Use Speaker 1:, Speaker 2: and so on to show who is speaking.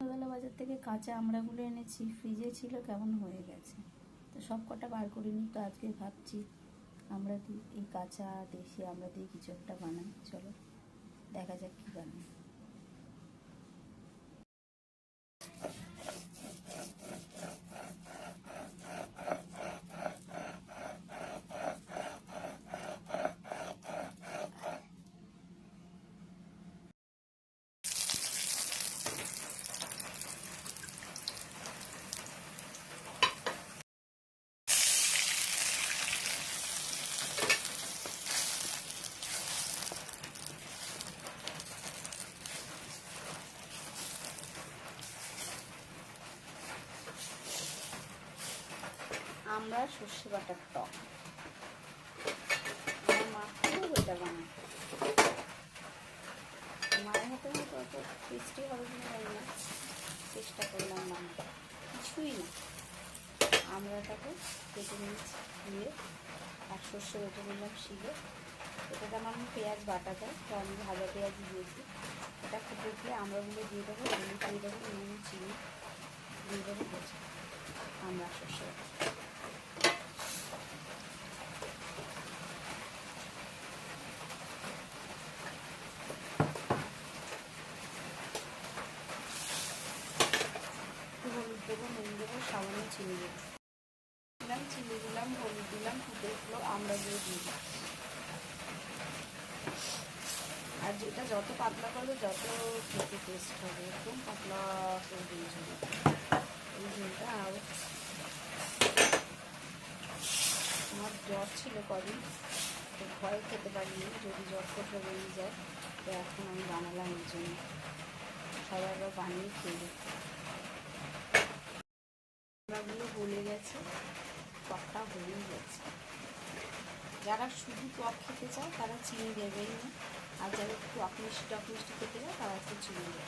Speaker 1: সকালবেলা বাজার থেকে কাঁচা আমড়াগুলো এনেছি, ফ্রিজে ছিল, কেমন হয়ে গেছে। তো সব কটা বার করে নিই। তো আজকে ভাবছি আমরা এই কাঁচা দেশি আমড়া দিয়ে কিছু একটা বানাই। চলো দেখা যাক কী বানাই। আমরা সর্ষে বাটার টক, আমার মা খুব এটা বানায়। মায়ের হাতে মতো অত টেস্টি হবে কিনা জানি না, চেষ্টা করলাম বানাতে, কিছুই না। আমড়াটাকে কেটে নিয়েছি, ধুয়ে, আর সর্ষে বেটে নিলাম শিলে। এটাতে আমার পেঁয়াজ বাটা যায়, তো আমি ভাজা পেঁয়াজই দিয়েছি। এটা ফুটে উঠলে আমড়াগুলো দিয়ে দেবো, হলুদ দিয়ে দেবো, নুন চিনি দিয়ে দেবো, বেছে আমড়া সর্ষে বাটা। হলুদ দেবো, নুন দেবো, সামান্য চিনি দেবো, চিনি দিলাম, হলুদ দিলাম, ফুটে উঠলো, আমড়াগুলো দিয়ে দিই। আর যেটা যত পাতলা করবে যত খেতে টেস্ট হবে, একদম পাতলা করে দিয়েছিল এই ঝোলটা। আর আমার জ্বর ছিল কদিন, তো ভয় খেতে পারিনি, যদি জ্বর ফটটা বেরিয়ে যায়। তো এখন আমি বানালাম এর জন্য, সবাই আবার বানিয়ে খেয়ে দেখতে। আমড়াগুলো গলে গেছে, টকটা হয়েই গেছে। যারা শুধু টক খেতে চায় তারা চিনি দেবেই না, আর যারা টক মিষ্টি খেতে চায় তারা একটু চিনি দেবে।